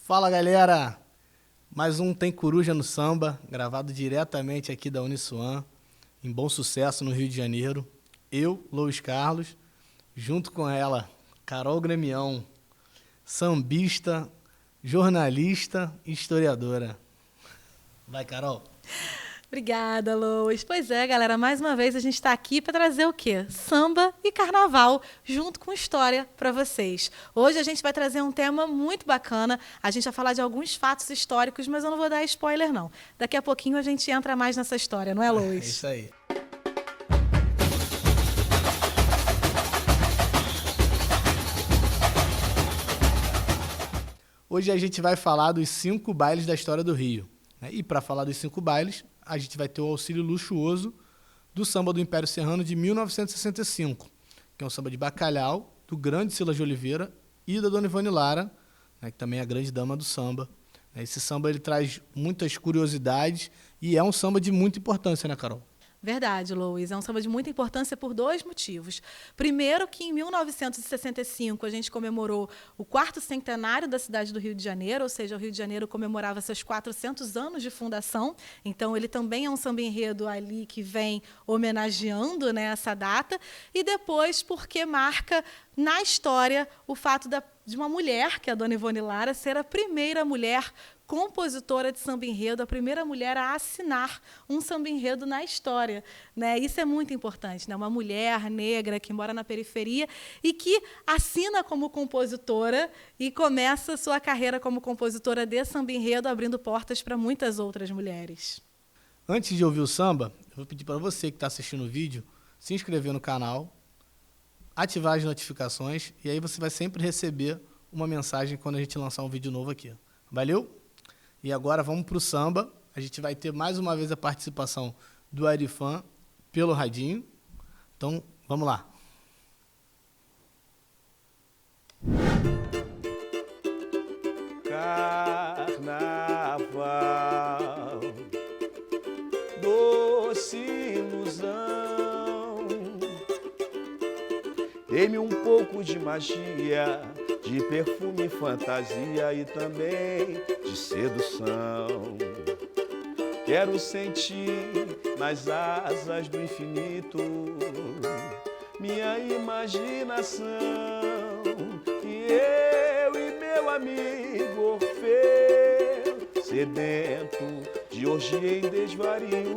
Fala, galera! Mais um Tem Coruja no Samba, gravado diretamente aqui da Uniswan, em Bom Sucesso, no Rio de Janeiro. Eu, Luiz Carlos, junto com ela, Carol Gremião, sambista, jornalista e historiadora. Vai, Carol! Obrigada, Lois. Pois é, galera, mais uma vez a gente está aqui para trazer o quê? Samba e carnaval, junto com história para vocês. Hoje a gente vai trazer um tema muito bacana. A gente vai falar de alguns fatos históricos, mas eu não vou dar spoiler, não. Daqui a pouquinho a gente entra mais nessa história, não é, Lois? É isso aí. Hoje a gente vai falar dos 5 bailes da história do Rio. E para falar dos 5 bailes, a gente vai ter o auxílio luxuoso do samba do Império Serrano de 1965, que é um samba de bacalhau, do grande Silas de Oliveira e da Dona Ivone Lara, que também é a grande dama do samba. Esse samba ele traz muitas curiosidades e é um samba de muita importância, né, Carol? Verdade, Lois. É um samba de muita importância por 2 motivos. Primeiro, que em 1965 a gente comemorou o 4º centenário da cidade do Rio de Janeiro, ou seja, o Rio de Janeiro comemorava seus 400 anos de fundação. Então, ele também é um samba-enredo ali que vem homenageando, né, essa data. E depois, porque marca na história o fato de uma mulher, que é a Dona Ivone Lara, ser a primeira mulher compositora de samba-enredo, a primeira mulher a assinar um samba-enredo na história, né? Isso é muito importante, né? Uma mulher negra que mora na periferia e que assina como compositora e começa sua carreira como compositora de samba-enredo, abrindo portas para muitas outras mulheres. Antes de ouvir o samba, eu vou pedir para você que está assistindo o vídeo se inscrever no canal, ativar as notificações e aí você vai sempre receber uma mensagem quando a gente lançar um vídeo novo aqui. Valeu? E agora vamos para o samba. A gente vai ter mais uma vez a participação do Arifan pelo radinho. Então, vamos lá. Carnaval, doce ilusão, dê-me um pouco de magia, de perfume e fantasia e também de sedução. Quero sentir nas asas do infinito minha imaginação, que eu e meu amigo Orfeu, sedento de orgia em desvario,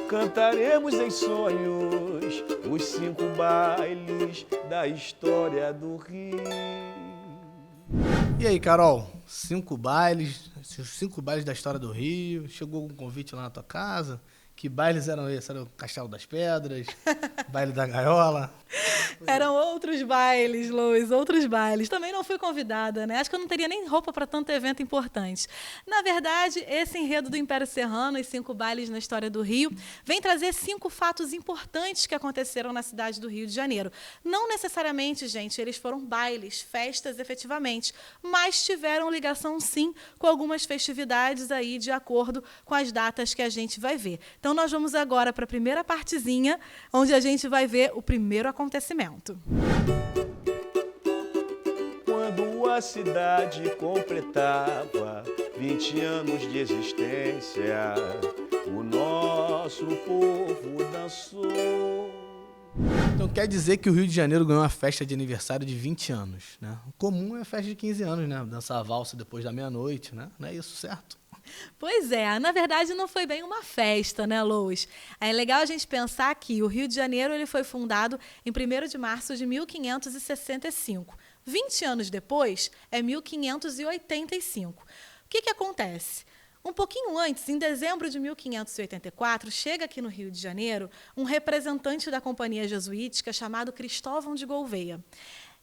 cantaremos em sonhos os 5 bailes da história do Rio. E aí, Carol? 5 bailes da história do Rio. Chegou algum convite lá na tua casa? Que bailes eram esses? Era o Castelo das Pedras? Baile da Gaiola? Eram outros bailes, Lois, outros bailes. Também não fui convidada, né? Acho que eu não teria nem roupa para tanto evento importante. Na verdade, esse enredo do Império Serrano, os 5 bailes na história do Rio, vem trazer 5 fatos importantes que aconteceram na cidade do Rio de Janeiro. Não necessariamente, gente, eles foram bailes, festas efetivamente, mas tiveram ligação, sim, com algumas festividades aí de acordo com as datas que a gente vai ver. Então, nós vamos agora para a primeira partezinha, onde a gente vai ver o primeiro acontecimento. Quando a cidade completava 20 anos de existência, o nosso povo dançou. Então quer dizer que o Rio de Janeiro ganhou uma festa de aniversário de 20 anos, né? O comum é a festa de 15 anos, né? Dançar a valsa depois da meia-noite, né? Não é isso, certo? Pois é, na verdade não foi bem uma festa, né, Lois? É legal a gente pensar que o Rio de Janeiro ele foi fundado em 1º de março de 1565. 20 anos depois, é 1585. O que acontece? Um pouquinho antes, em dezembro de 1584, chega aqui no Rio de Janeiro um representante da companhia jesuítica chamado Cristóvão de Gouveia.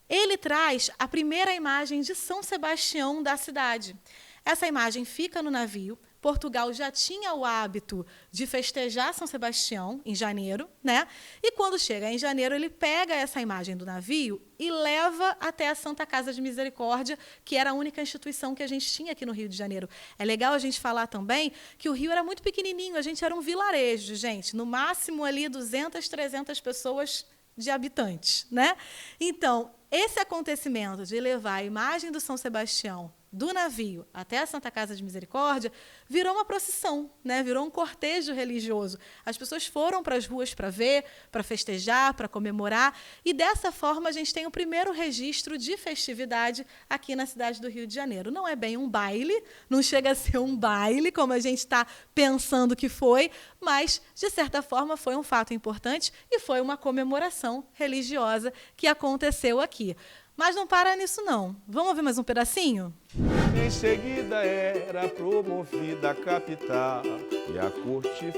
Ele traz a primeira imagem de São Sebastião da cidade. Essa imagem fica no navio. Portugal já tinha o hábito de festejar São Sebastião em janeiro, né? E quando chega em janeiro, ele pega essa imagem do navio e leva até a Santa Casa de Misericórdia, que era a única instituição que a gente tinha aqui no Rio de Janeiro. É legal a gente falar também que o Rio era muito pequenininho, a gente era um vilarejo, gente, no máximo ali 200, 300 pessoas de habitantes, né? Então, Esse acontecimento de levar a imagem do São Sebastião do navio até a Santa Casa de Misericórdia virou uma procissão, né? Virou um cortejo religioso. As pessoas foram para as ruas para ver, para festejar, para comemorar, e dessa forma a gente tem o primeiro registro de festividade aqui na cidade do Rio de Janeiro. Não é bem um baile, não chega a ser um baile, como a gente está pensando que foi, mas, de certa forma, foi um fato importante e foi uma comemoração religiosa que aconteceu aqui. Mas não para nisso, não. Vamos ouvir mais um pedacinho? Em seguida era promovida a capital e a corte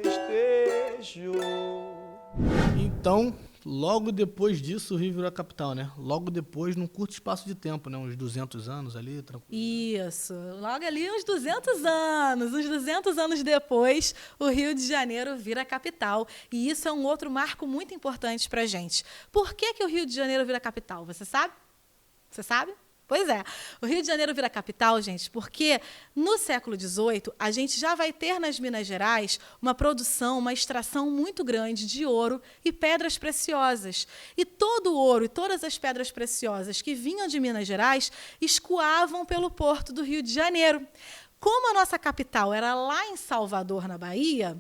festejou. Então, logo depois disso, o Rio virou a capital, né? Logo depois, num curto espaço de tempo, né? Uns 200 anos ali, tranquilo. Isso. Logo ali, uns 200 anos. Uns 200 anos depois, o Rio de Janeiro vira a capital. E isso é um outro marco muito importante para a gente. Por que o Rio de Janeiro vira a capital? Você sabe? Você sabe? Pois é, o Rio de Janeiro vira capital, gente, porque no século XVIII a gente já vai ter nas Minas Gerais uma produção, uma extração muito grande de ouro e pedras preciosas. E todo o ouro e todas as pedras preciosas que vinham de Minas Gerais escoavam pelo porto do Rio de Janeiro. Como a nossa capital era lá em Salvador, na Bahia,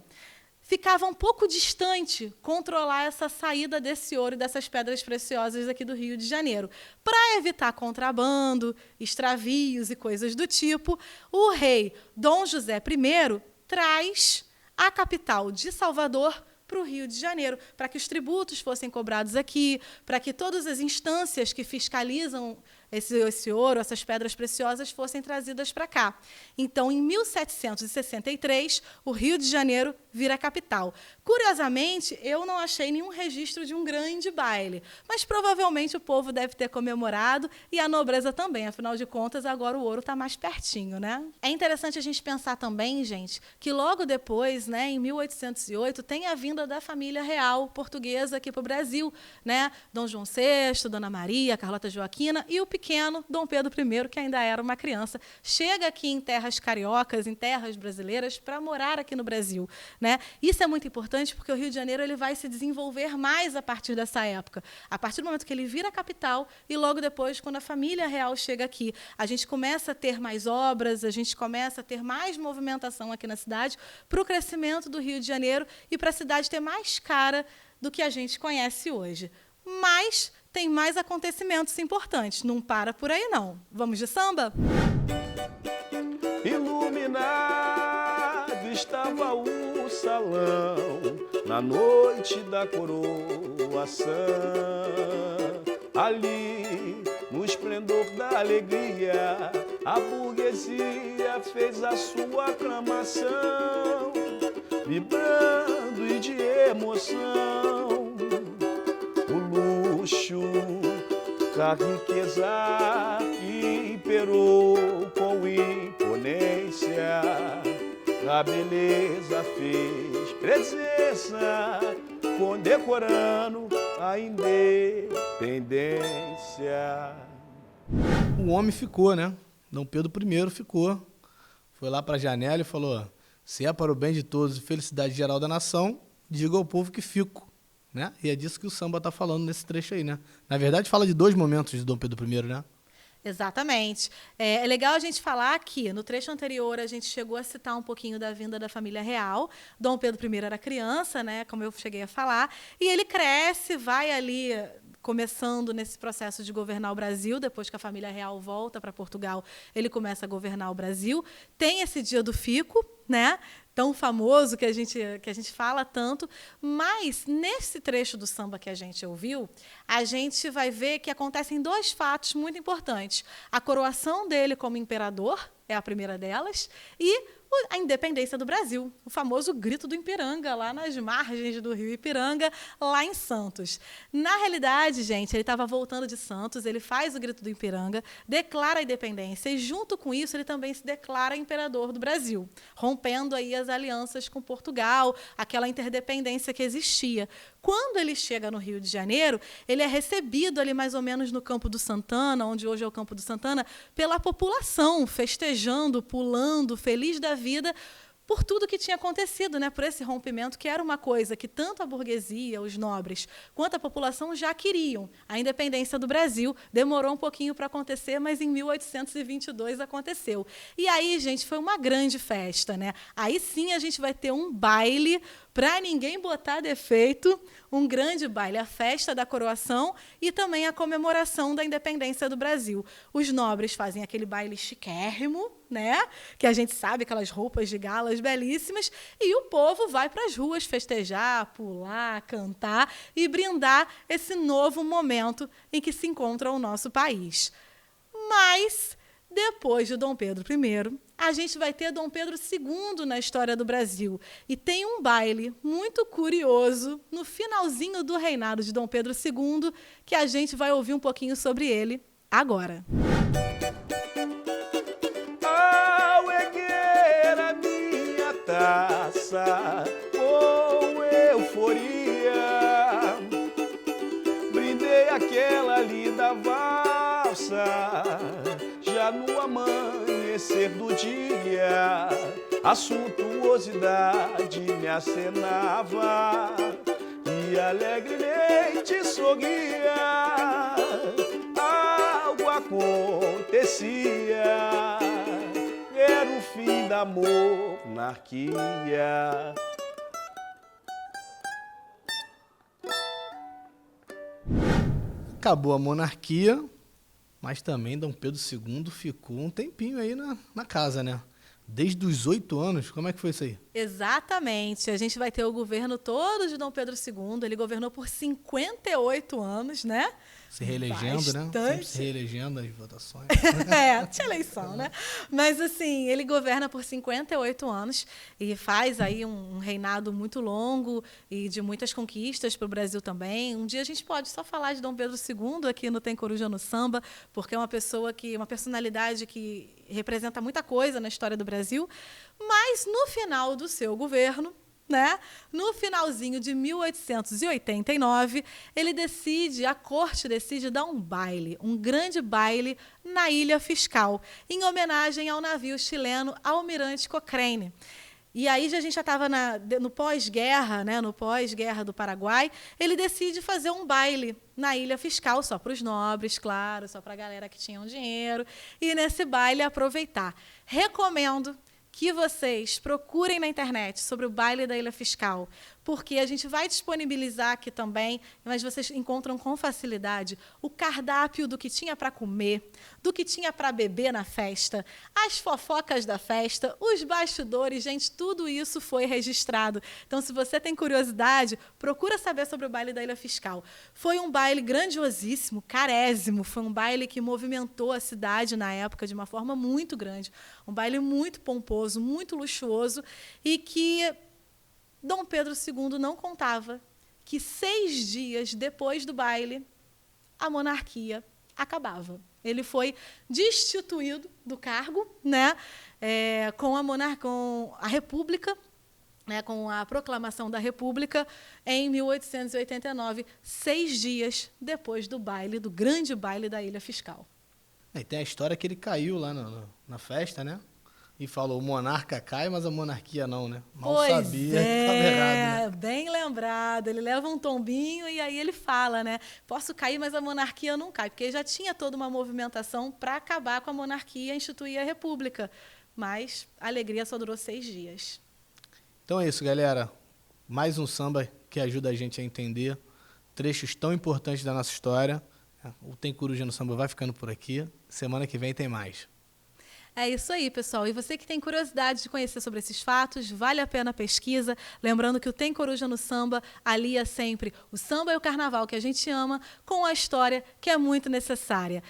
ficava um pouco distante controlar essa saída desse ouro e dessas pedras preciosas aqui do Rio de Janeiro. Para evitar contrabando, extravios e coisas do tipo, o rei Dom José I traz a capital de Salvador para o Rio de Janeiro, para que os tributos fossem cobrados aqui, para que todas as instâncias que fiscalizam esse ouro, essas pedras preciosas, fossem trazidas para cá. Então, em 1763, o Rio de Janeiro vira a capital. Curiosamente, eu não achei nenhum registro de um grande baile, mas provavelmente o povo deve ter comemorado e a nobreza também, afinal de contas, agora o ouro está mais pertinho, né? É interessante a gente pensar também, gente, que logo depois, né, em 1808, tem a vinda da família real portuguesa aqui para o Brasil, né? Dom João VI, Dona Maria, Carlota Joaquina e o pequeno Dom Pedro I, que ainda era uma criança, chega aqui em terras cariocas, em terras brasileiras, para morar aqui no Brasil, né? Isso é muito importante porque o Rio de Janeiro ele vai se desenvolver mais a partir dessa época. A partir do momento que ele vira a capital e logo depois, quando a família real chega aqui, a gente começa a ter mais obras, a gente começa a ter mais movimentação aqui na cidade para o crescimento do Rio de Janeiro e para a cidade ter mais cara do que a gente conhece hoje. Mas tem mais acontecimentos importantes. Não para por aí, não. Vamos de samba? Iluminado estava o salão na noite da coroação. Ali, no esplendor da alegria, a burguesia fez a sua aclamação, vibrando e de emoção. O luxo, a riqueza imperou com imponência, a beleza fez presença, condecorando a independência. O homem ficou, né? Dom Pedro I ficou. Foi lá para a janela e falou: se é para o bem de todos e felicidade geral da nação, diga ao povo que fico. Né? E é disso que o samba está falando nesse trecho aí, né? Na verdade, fala de 2 momentos de Dom Pedro I, né? Exatamente. É legal a gente falar que no trecho anterior a gente chegou a citar um pouquinho da vinda da família real. Dom Pedro I era criança, né, como eu cheguei a falar, e ele cresce, vai ali começando nesse processo de governar o Brasil. Depois que a família real volta para Portugal, ele começa a governar o Brasil. Tem esse dia do fico, né? Tão famoso que a gente fala tanto, mas nesse trecho do samba que a gente ouviu, a gente vai ver que acontecem 2 fatos muito importantes. A coroação dele como imperador é a primeira delas, e a independência do Brasil, o famoso grito do Ipiranga, lá nas margens do rio Ipiranga, lá em Santos. Na realidade, gente, ele estava voltando de Santos, ele faz o grito do Ipiranga, declara a independência e, junto com isso, ele também se declara imperador do Brasil, rompendo aí as alianças com Portugal, aquela interdependência que existia. Quando ele chega no Rio de Janeiro, ele é recebido ali mais ou menos no Campo do Santana, onde hoje é o Campo do Santana, pela população, festejando, pulando, feliz da vida, por tudo que tinha acontecido, né? Por esse rompimento, que era uma coisa que tanto a burguesia, os nobres, quanto a população já queriam. A independência do Brasil demorou um pouquinho para acontecer, mas em 1822 aconteceu. E aí, gente, foi uma grande festa, né? Aí sim a gente vai ter um baile, para ninguém botar defeito, um grande baile, a festa da coroação e também a comemoração da independência do Brasil. Os nobres fazem aquele baile chiquérrimo, né? Que a gente sabe, aquelas roupas de galas belíssimas, e o povo vai para as ruas festejar, pular, cantar e brindar esse novo momento em que se encontra o nosso país. Mas, depois de Dom Pedro I, a gente vai ter Dom Pedro II na história do Brasil. E tem um baile muito curioso no finalzinho do reinado de Dom Pedro II, que a gente vai ouvir um pouquinho sobre ele agora. Ao erguer a minha taça com euforia, brindei aquela linda valsa, já no amanhecer do dia, a suntuosidade me acenava e alegremente sorria. Algo acontecia, era o fim da monarquia. Acabou a monarquia, mas também Dom Pedro II ficou um tempinho aí na casa, né? Desde os 8 anos, como é que foi isso aí? Exatamente. A gente vai ter o governo todo de Dom Pedro II. Ele governou por 58 anos, né? Se reelegendo, né? Bastante. Sempre se reelegendo as votações. Tinha eleição, né? Mas, assim, ele governa por 58 anos e faz aí um reinado muito longo e de muitas conquistas para o Brasil também. Um dia a gente pode só falar de Dom Pedro II aqui no Tem Coruja no Samba, porque é uma personalidade que representa muita coisa na história do Brasil. Mas, no final do seu governo, né? No finalzinho de 1889, a corte decide dar um baile, um grande baile na Ilha Fiscal, em homenagem ao navio chileno Almirante Cochrane. E aí a gente já estava no pós-guerra, né? No pós-guerra do Paraguai, ele decide fazer um baile na Ilha Fiscal, só para os nobres, claro, só para a galera que tinha dinheiro, e nesse baile aproveitar. Recomendo que vocês procurem na internet sobre o baile da Ilha Fiscal, porque a gente vai disponibilizar aqui também, mas vocês encontram com facilidade o cardápio do que tinha para comer, do que tinha para beber na festa, as fofocas da festa, os bastidores, gente, tudo isso foi registrado. Então, se você tem curiosidade, procura saber sobre o baile da Ilha Fiscal. Foi um baile grandiosíssimo, carésimo, foi um baile que movimentou a cidade na época de uma forma muito grande, um baile muito pomposo, muito luxuoso, e que Dom Pedro II não contava que 6 dias depois do baile, a monarquia acabava. Ele foi destituído do cargo, né, com a República, né, com a proclamação da República, em 1889, 6 dias depois do baile, do grande baile da Ilha Fiscal. E tem a história que ele caiu lá na festa, né? E falou, o monarca cai, mas a monarquia não, né? Mal sabia que estava errado, né? Bem lembrado. Ele leva um tombinho e aí ele fala, né? Posso cair, mas a monarquia não cai. Porque já tinha toda uma movimentação para acabar com a monarquia e instituir a república. Mas a alegria só durou 6 dias. Então é isso, galera. Mais um samba que ajuda a gente a entender trechos tão importantes da nossa história. O Tem Coruja no Samba vai ficando por aqui. Semana que vem tem mais. É isso aí, pessoal. E você que tem curiosidade de conhecer sobre esses fatos, vale a pena a pesquisa. Lembrando que o Tem Coruja no Samba alia sempre o samba e o carnaval que a gente ama com a história que é muito necessária.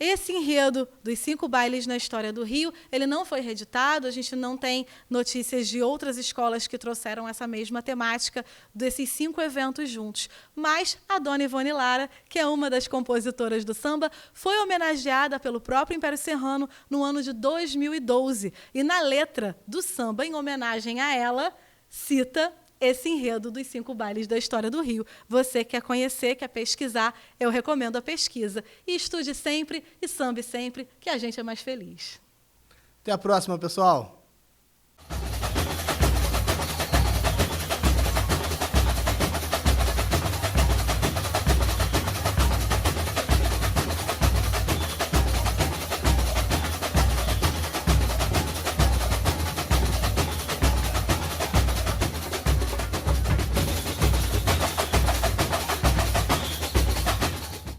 Esse enredo dos 5 bailes na história do Rio, ele não foi reeditado, a gente não tem notícias de outras escolas que trouxeram essa mesma temática desses 5 eventos juntos. Mas a dona Ivone Lara, que é uma das compositoras do samba, foi homenageada pelo próprio Império Serrano no ano de 2012. E na letra do samba, em homenagem a ela, cita esse enredo dos 5 bailes da história do Rio. Você quer conhecer, quer pesquisar, eu recomendo a pesquisa. E estude sempre e sambe sempre, que a gente é mais feliz. Até a próxima, pessoal!